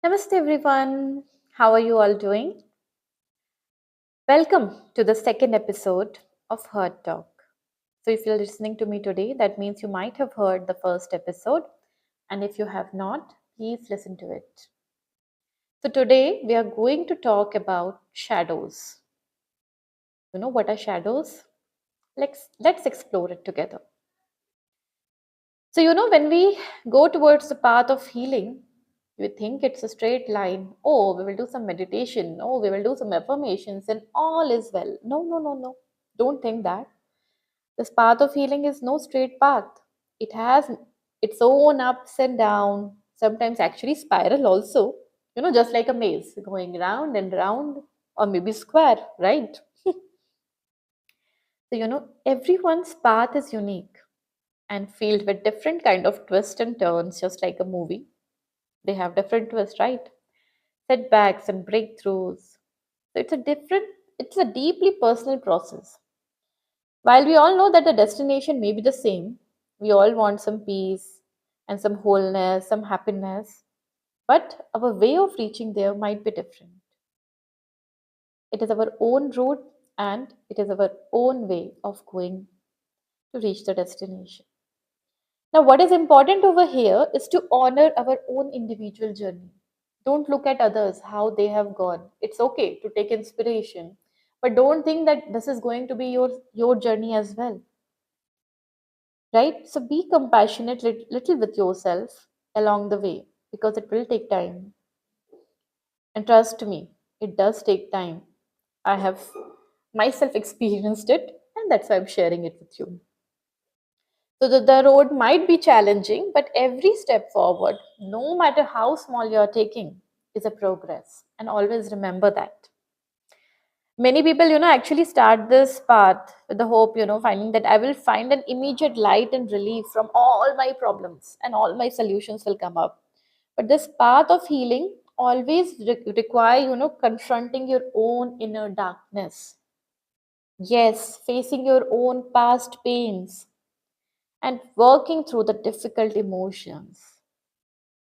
Namaste everyone. How are you all doing? Welcome to the second episode of Heart Talk. So, if you're listening to me today, that means you might have heard the first episode. And if you have not, please listen to it. So, today we are going to talk about shadows. You know what are shadows? Let's explore it together. So, when we go towards the path of healing, you think it's a straight line. Oh, we will do some meditation. Oh, we will do some affirmations and all is well. No, no, no, no. Don't think that. This path of healing is no straight path. It has its own ups and downs, sometimes actually spiral also, just like a maze going round and round or maybe square, right? So, everyone's path is unique and filled with different kind of twists and turns, just like a movie. They have different twists, right? Setbacks and breakthroughs. So it's a deeply personal process. While we all know that the destination may be the same, we all want some peace and some wholeness, some happiness, but our way of reaching there might be different. It is our own route and it is our own way of going to reach the destination. Now, what is important over here is to honor our own individual journey. Don't look at others, how they have gone. It's okay to take inspiration, but don't think that this is going to be your journey as well, right? So be compassionate little with yourself along the way because it will take time. And trust me, it does take time. I have myself experienced it, and that's why I'm sharing it with you. So the road might be challenging, but every step forward, no matter how small you're taking, is a progress. And always remember that. Many people, actually start this path with the hope, finding that I will find an immediate light and relief from all my problems and all my solutions will come up. But this path of healing always require, confronting your own inner darkness. Yes, facing your own past pains and working through the difficult emotions.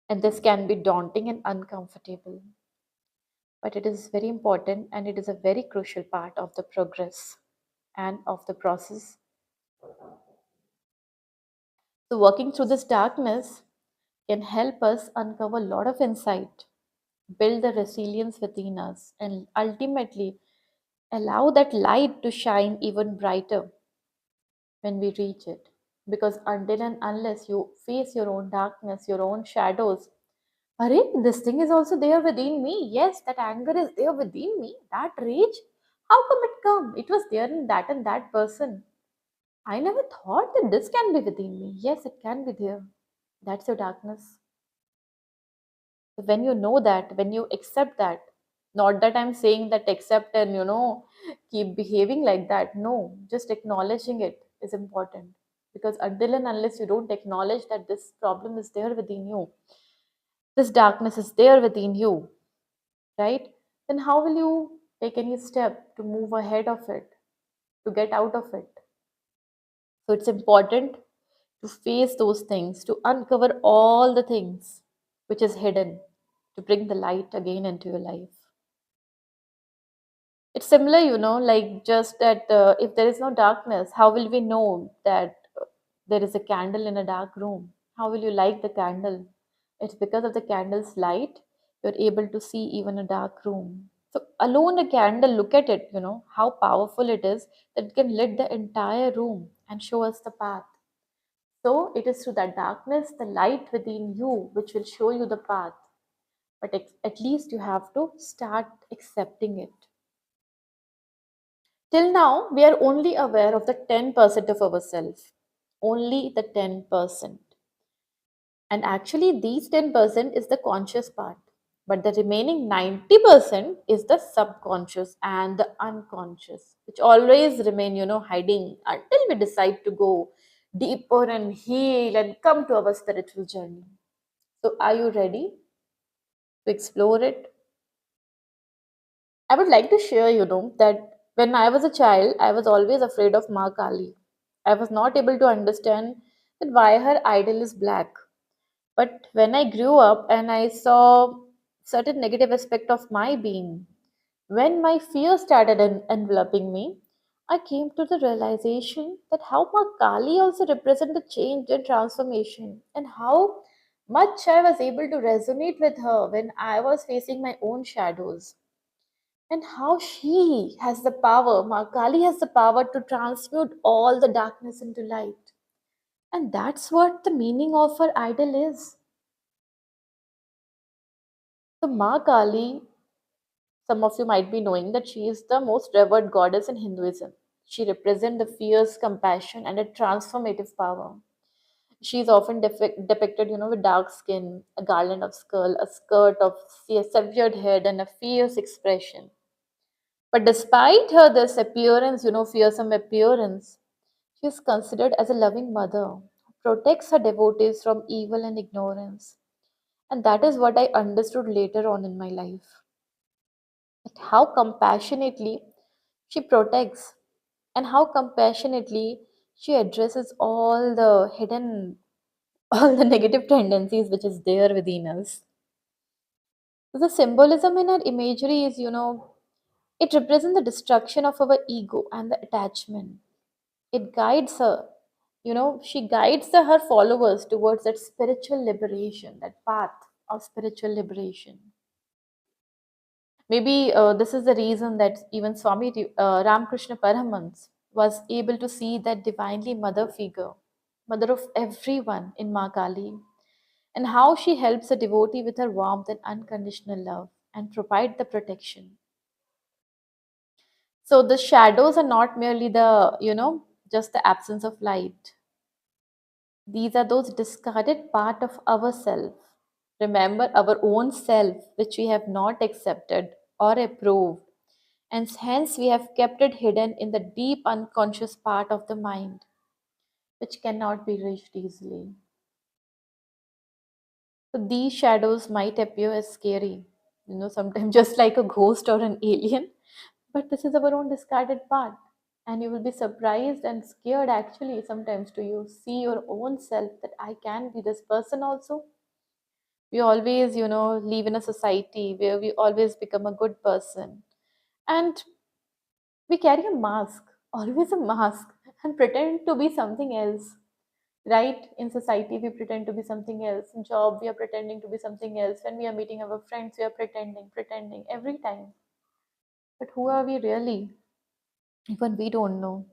And this can be daunting and uncomfortable, but it is very important and it is a very crucial part of the progress and of the process. So, working through this darkness can help us uncover a lot of insight, build the resilience within us, and ultimately allow that light to shine even brighter when we reach it. Because until and unless you face your own darkness, your own shadows, Arey, this thing is also there within me. Yes, that anger is there within me. That rage, how come it come? It was there in that and that person. I never thought that this can be within me. Yes, it can be there. That's your darkness. So when you know that, when you accept that, not that I'm saying that accept and keep behaving like that. No, just acknowledging it is important. Because until and unless you don't acknowledge that this problem is there within you, this darkness is there within you, right? Then how will you take any step to move ahead of it, to get out of it? So it's important to face those things, to uncover all the things which is hidden, to bring the light again into your life. It's similar, like just that if there is no darkness, how will we know that there is a candle in a dark room? How will you light the candle? It's because of the candle's light, you're able to see even a dark room. So, alone a candle, look at it, how powerful it is that it can lit the entire room and show us the path. So, it is through that darkness, the light within you, which will show you the path. But at least you have to start accepting it. Till now, we are only aware of the 10% of ourselves, only the 10%. And actually, these 10% is the conscious part, but the remaining 90% is the subconscious and the unconscious, which always remain, hiding until we decide to go deeper and heal and come to our spiritual journey. So, are you ready to explore it? I would like to share, that when I was a child, I was always afraid of Ma Kali. I was not able to understand that why her idol is black. But when I grew up and I saw certain negative aspect of my being. When my fear started enveloping me, I came to the realization that how Ma Kali also represented change and transformation, and how much I was able to resonate with her when I was facing my own shadows, and how she has the power, Ma Kali has the power to transmute all the darkness into light. And that's what the meaning of her idol is. So, Ma Kali, some of you might be knowing that she is the most revered goddess in Hinduism. She represents the fierce compassion and a transformative power. She is often depicted, with dark skin, a garland of skull, a skirt of severed head, and a fierce expression. But despite her this appearance, fearsome appearance, she is considered as a loving mother who protects her devotees from evil and ignorance. And that is what I understood later on in my life. That how compassionately she protects, and how compassionately she addresses all the hidden, all the negative tendencies which is there within us. So the symbolism in her imagery is, it represents the destruction of our ego and the attachment. It guides her, she guides her followers towards that spiritual liberation, that path of spiritual liberation. Maybe this is the reason that even Ramakrishna Paramhans was able to see that divinely mother figure, mother of everyone in Ma Kali, and how she helps a devotee with her warmth and unconditional love and provide the protection. So the shadows are not merely just the absence of light. These are those discarded part of ourself. Remember our own self, which we have not accepted or approved, and hence we have kept it hidden in the deep unconscious part of the mind, which cannot be reached easily. So these shadows might appear as scary, sometimes just like a ghost or an alien, but this is our own discarded part. And you will be surprised and scared actually sometimes to you see your own self that I can be this person also. We always, live in a society where we always become a good person. And we carry a mask, always a mask, and pretend to be something else. Right? In society, we pretend to be something else. In job, we are pretending to be something else. When we are meeting our friends, we are pretending every time. But who are we really? Even we don't know.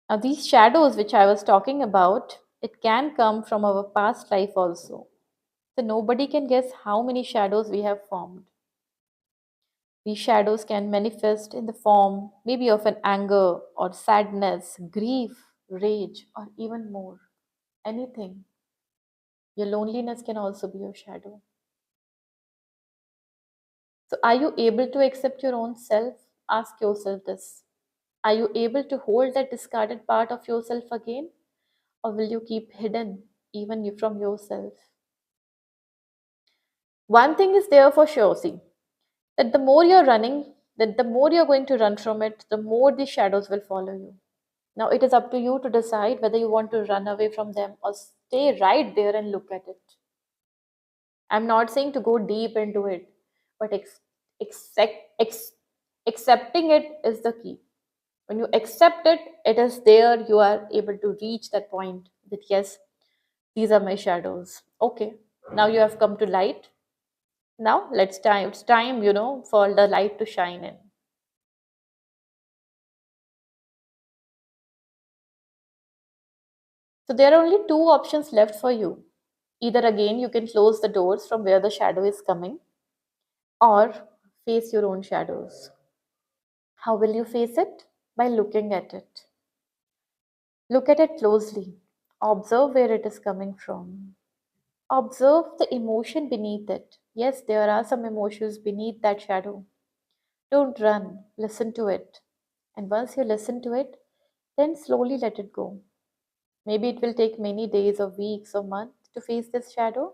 Now, these shadows which I was talking about, it can come from our past life also. So nobody can guess how many shadows we have formed. These shadows can manifest in the form maybe of an anger or sadness, grief, rage, or even more. Anything. Your loneliness can also be your shadow. So, are you able to accept your own self? Ask yourself this. Are you able to hold that discarded part of yourself again? Or will you keep hidden even from yourself? One thing is there for sure, see, that the more you're running, that the more you're going to run from it, the more the shadows will follow you. Now it is up to you to decide whether you want to run away from them or stay right there and look at it. I'm not saying to go deep into it, but accept, accepting it is the key. When you accept it, it is there, you are able to reach that point that yes, these are my shadows. Okay, now you have come to light. Now it's time, for the light to shine in. So there are only two options left for you. Either again, you can close the doors from where the shadow is coming, or face your own shadows. How will you face it? By looking at it. Look at it closely. Observe where it is coming from. Observe the emotion beneath it. Yes, there are some emotions beneath that shadow. Don't run, listen to it. And once you listen to it, then slowly let it go. Maybe it will take many days or weeks or months to face this shadow.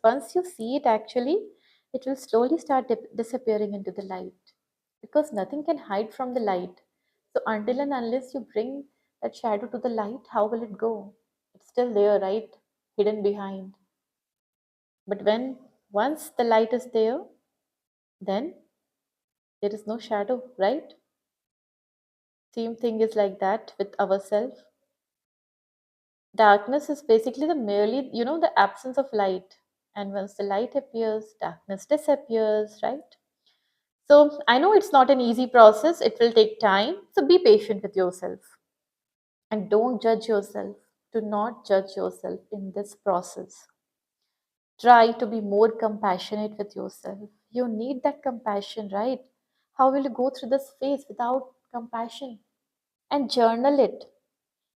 Once you see it actually, it will slowly start disappearing into the light because nothing can hide from the light. So until and unless you bring that shadow to the light, how will it go? It's still there, right? Hidden behind. But Once the light is there, then there is no shadow, right? Same thing is like that with ourselves. Darkness is basically the merely, the absence of light. And once the light appears, darkness disappears, right? So I know it's not an easy process, it will take time. So be patient with yourself and don't judge yourself. Do not judge yourself in this process. Try to be more compassionate with yourself. You need that compassion, right? How will you go through this phase without compassion? And journal it.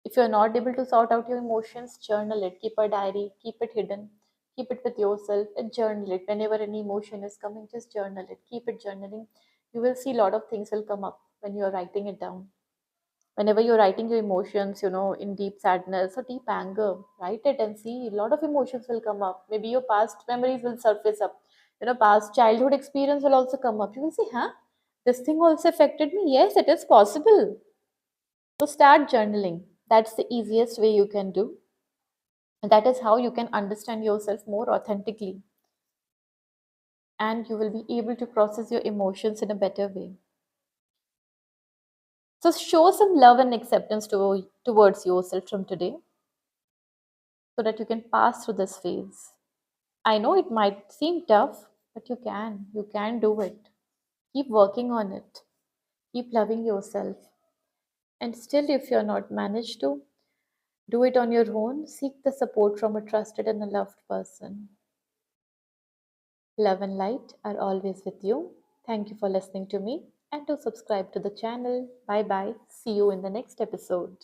If you're not able to sort out your emotions, journal it. Keep a diary, keep it hidden, keep it with yourself, and journal it. Whenever any emotion is coming, just journal it. Keep it journaling. You will see a lot of things will come up when you're writing it down. Whenever you're writing your emotions, in deep sadness or deep anger, write it and see a lot of emotions will come up. Maybe your past memories will surface up. Past childhood experience will also come up. You will say, huh? This thing also affected me. Yes, it is possible. So start journaling. That's the easiest way you can do. And that is how you can understand yourself more authentically. And you will be able to process your emotions in a better way. So show some love and acceptance towards yourself from today so that you can pass through this phase. I know it might seem tough, but you can. You can do it. Keep working on it. Keep loving yourself. And still, if you're not managed to, do it on your own. Seek the support from a trusted and a loved person. Love and light are always with you. Thank you for listening to me and to subscribe to the channel. Bye bye. See you in the next episode.